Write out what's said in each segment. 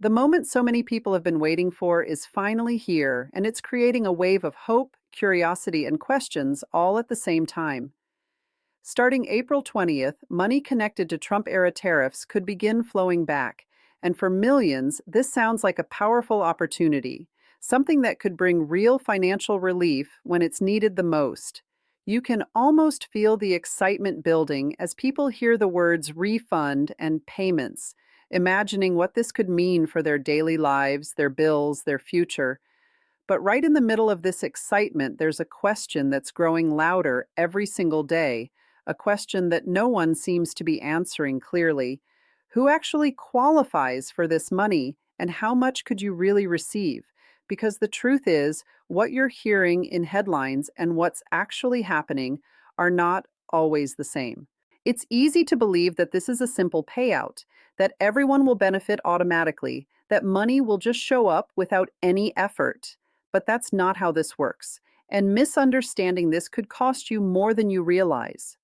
The moment so many people have been waiting for is finally here, and it's creating a wave of hope, curiosity, and questions all at the same time. Starting April 20th, money connected to Trump era tariffs could begin flowing back. And for millions, this sounds like a powerful opportunity, something that could bring real financial relief when it's needed the most. You can almost feel the excitement building as people hear the words refund and payments, imagining what this could mean for their daily lives, their bills, their future. But right in the middle of this excitement, there's a question that's growing louder every single day, a question that no one seems to be answering clearly. Who actually qualifies for this money, and how much could you really receive? Because the truth is, what you're hearing in headlines and what's actually happening are not always the same. It's easy to believe that this is a simple payout, that everyone will benefit automatically, that money will just show up without any effort. But that's not how this works, and misunderstanding this could cost you more than you realize.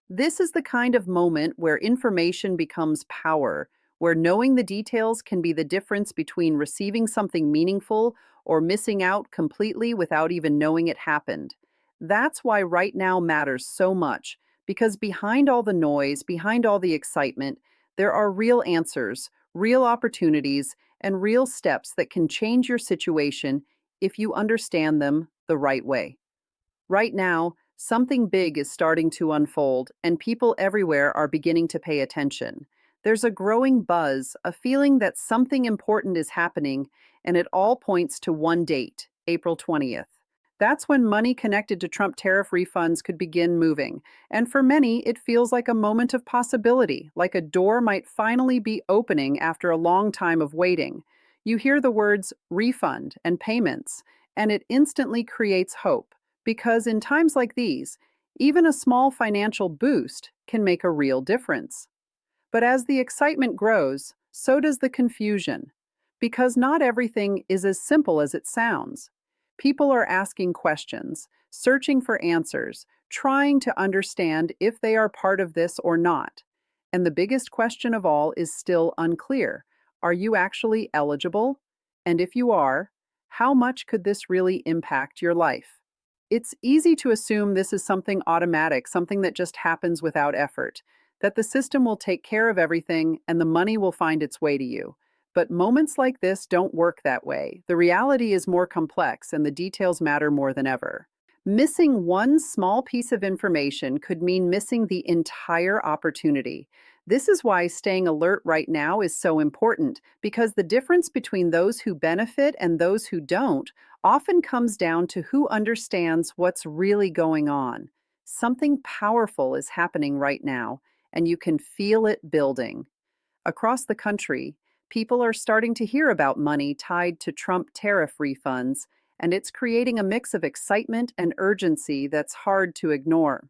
This is the kind of moment where information becomes power, where knowing the details can be the difference between receiving something meaningful or missing out completely without even knowing it happened. That's why right now matters so much, because behind all the noise, behind all the excitement, there are real answers, real opportunities, and real steps that can change your situation if you understand them the right way. Right now, something big is starting to unfold, and people everywhere are beginning to pay attention. There's a growing buzz, a feeling that something important is happening, and it all points to one date, April 20th. That's when money connected to Trump tariff refunds could begin moving. And for many, it feels like a moment of possibility, like a door might finally be opening after a long time of waiting. You hear the words refund and payments, and it instantly creates hope. Because in times like these, even a small financial boost can make a real difference. But as the excitement grows, so does the confusion. Because not everything is as simple as it sounds. People are asking questions, searching for answers, trying to understand if they are part of this or not. And the biggest question of all is still unclear. Are you actually eligible? And if you are, how much could this really impact your life? It's easy to assume this is something automatic, something that just happens without effort, that the system will take care of everything and the money will find its way to you. But moments like this don't work that way. The reality is more complex and the details matter more than ever. Missing one small piece of information could mean missing the entire opportunity. This is why staying alert right now is so important, because the difference between those who benefit and those who don't often comes down to who understands what's really going on. Something powerful is happening right now, and you can feel it building. Across the country, people are starting to hear about money tied to Trump tariff refunds, and it's creating a mix of excitement and urgency that's hard to ignore.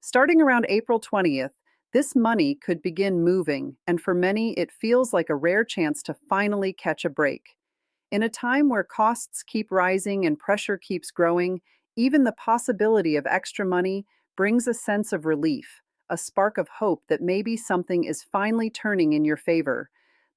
Starting around April 20th, this money could begin moving, and for many, it feels like a rare chance to finally catch a break. In a time where costs keep rising and pressure keeps growing, even the possibility of extra money brings a sense of relief, a spark of hope that maybe something is finally turning in your favor.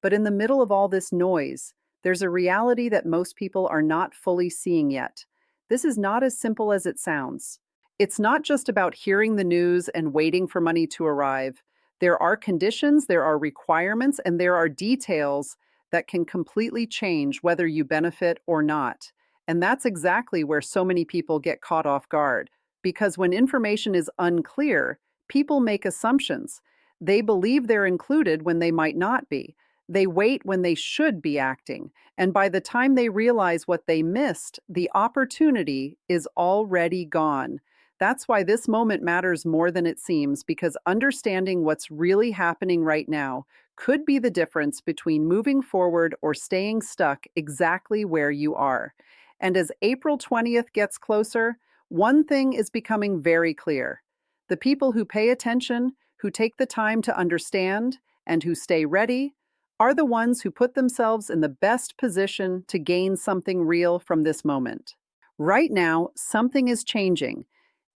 But in the middle of all this noise, there's a reality that most people are not fully seeing yet. This is not as simple as it sounds. It's not just about hearing the news and waiting for money to arrive. There are conditions, there are requirements, and there are details that can completely change whether you benefit or not. And that's exactly where so many people get caught off guard. Because when information is unclear, people make assumptions. They believe they're included when they might not be. They wait when they should be acting. And by the time they realize what they missed, the opportunity is already gone. That's why this moment matters more than it seems, because understanding what's really happening right now could be the difference between moving forward or staying stuck exactly where you are. And as April 20th gets closer, one thing is becoming very clear. The people who pay attention, who take the time to understand, and who stay ready are the ones who put themselves in the best position to gain something real from this moment. Right now, something is changing,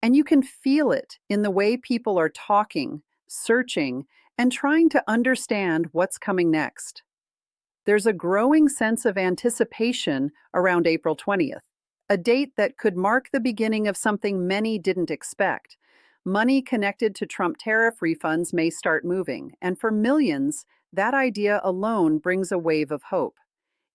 and you can feel it in the way people are talking, searching, and trying to understand what's coming next. There's a growing sense of anticipation around April 20th, a date that could mark the beginning of something many didn't expect. Money connected to Trump tariff refunds may start moving, and for millions, that idea alone brings a wave of hope.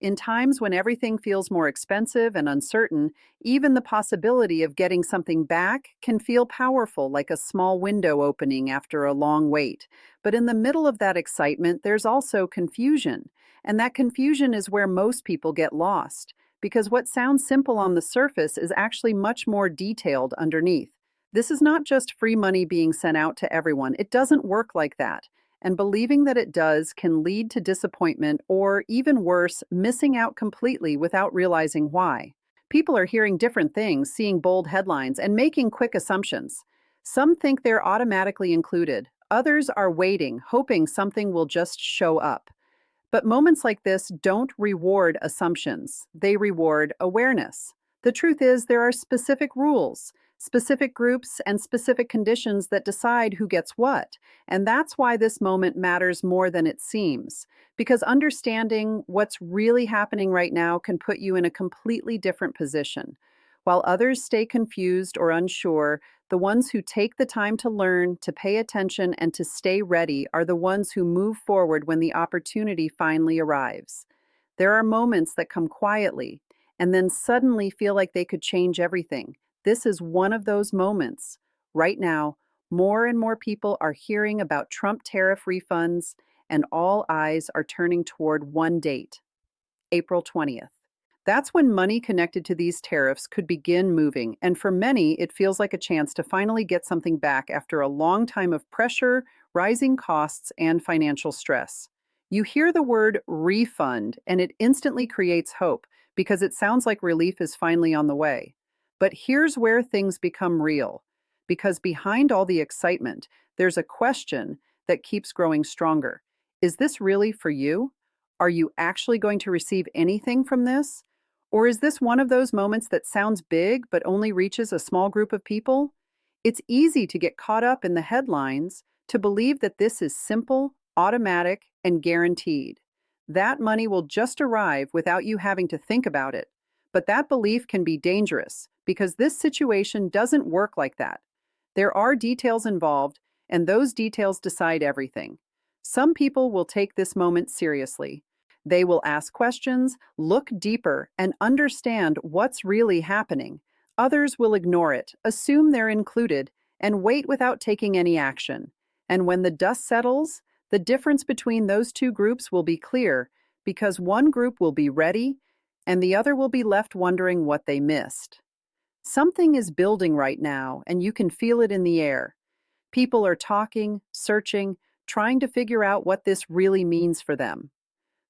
In times when everything feels more expensive and uncertain, even the possibility of getting something back can feel powerful, like a small window opening after a long wait. But in the middle of that excitement, there's also confusion. And that confusion is where most people get lost, because what sounds simple on the surface is actually much more detailed underneath. This is not just free money being sent out to everyone. It doesn't work like that. And believing that it does can lead to disappointment or, even worse, missing out completely without realizing why. People are hearing different things, seeing bold headlines, and making quick assumptions. Some think they're automatically included. Others are waiting, hoping something will just show up. But moments like this don't reward assumptions, they reward awareness. The truth is, there are specific rules, specific groups, and specific conditions that decide who gets what. And that's why this moment matters more than it seems. Because understanding what's really happening right now can put you in a completely different position. While others stay confused or unsure, the ones who take the time to learn, to pay attention, and to stay ready are the ones who move forward when the opportunity finally arrives. There are moments that come quietly and then suddenly feel like they could change everything. This is one of those moments. Right now, more and more people are hearing about Trump tariff refunds, and all eyes are turning toward one date: April 20th. That's when money connected to these tariffs could begin moving, and for many, it feels like a chance to finally get something back after a long time of pressure, rising costs, and financial stress. You hear the word refund, and it instantly creates hope because it sounds like relief is finally on the way. But here's where things become real. Because behind all the excitement, there's a question that keeps growing stronger. Is this really for you? Are you actually going to receive anything from this? Or is this one of those moments that sounds big but only reaches a small group of people? It's easy to get caught up in the headlines, to believe that this is simple, automatic, and guaranteed. That money will just arrive without you having to think about it. But that belief can be dangerous because this situation doesn't work like that. There are details involved, and those details decide everything. Some people will take this moment seriously. They will ask questions, look deeper, and understand what's really happening. Others will ignore it, assume they're included, and wait without taking any action. And when the dust settles, the difference between those two groups will be clear, because one group will be ready and the other will be left wondering what they missed. Something is building right now, and you can feel it in the air. People are talking, searching, trying to figure out what this really means for them.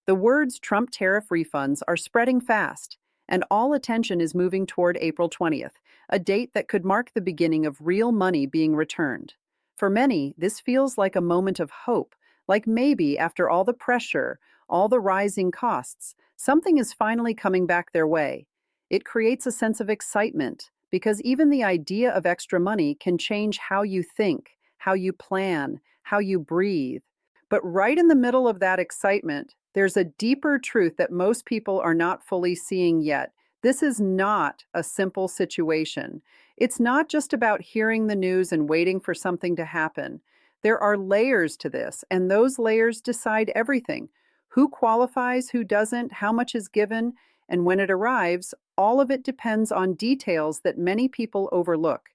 The words Trump tariff refunds are spreading fast, and all attention is moving toward April 20th, a date that could mark the beginning of real money being returned. For many, this feels like a moment of hope, like maybe after all the pressure, all the rising costs, something is finally coming back their way. It creates a sense of excitement, because even the idea of extra money can change how you think, how you plan, how you breathe. But right in the middle of that excitement, there's a deeper truth that most people are not fully seeing yet. This is not a simple situation. It's not just about hearing the news and waiting for something to happen. There are layers to this, and those layers decide everything. Who qualifies, who doesn't, how much is given, and when it arrives, all of it depends on details that many people overlook.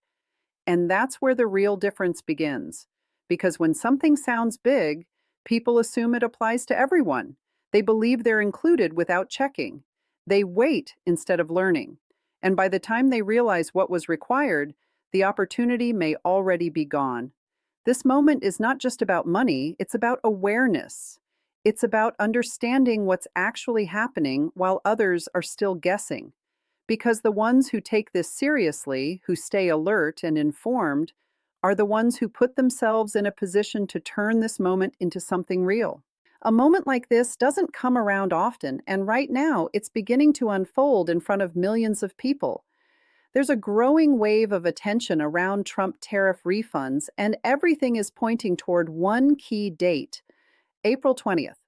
And that's where the real difference begins. Because when something sounds big, people assume it applies to everyone. They believe they're included without checking. They wait instead of learning. And by the time they realize what was required, the opportunity may already be gone. This moment is not just about money, it's about awareness. It's about understanding what's actually happening while others are still guessing. Because the ones who take this seriously, who stay alert and informed, are the ones who put themselves in a position to turn this moment into something real. A moment like this doesn't come around often, and right now it's beginning to unfold in front of millions of people. There's a growing wave of attention around Trump tariff refunds, and everything is pointing toward one key date: April 20th.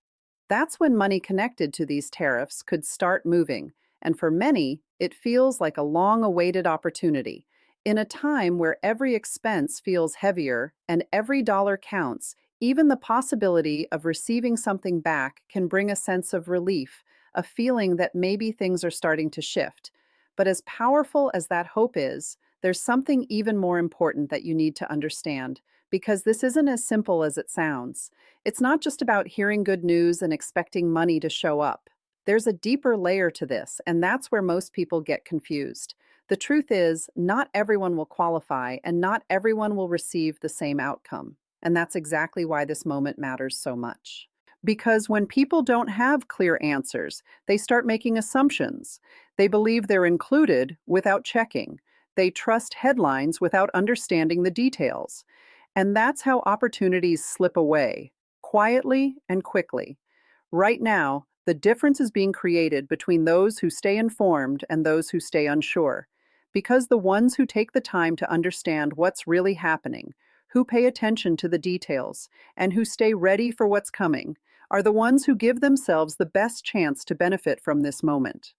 That's when money connected to these tariffs could start moving, and for many, it feels like a long awaited opportunity. In a time where every expense feels heavier and every dollar counts, even the possibility of receiving something back can bring a sense of relief, a feeling that maybe things are starting to shift. But as powerful as that hope is, there's something even more important that you need to understand, because this isn't as simple as it sounds. It's not just about hearing good news and expecting money to show up. There's a deeper layer to this, and that's where most people get confused. The truth is, not everyone will qualify, and not everyone will receive the same outcome. And that's exactly why this moment matters so much. Because when people don't have clear answers, they start making assumptions. They believe they're included without checking. They trust headlines without understanding the details. And that's how opportunities slip away, quietly and quickly. Right now, the difference is being created between those who stay informed and those who stay unsure. Because the ones who take the time to understand what's really happening, who pay attention to the details, and who stay ready for what's coming, are the ones who give themselves the best chance to benefit from this moment.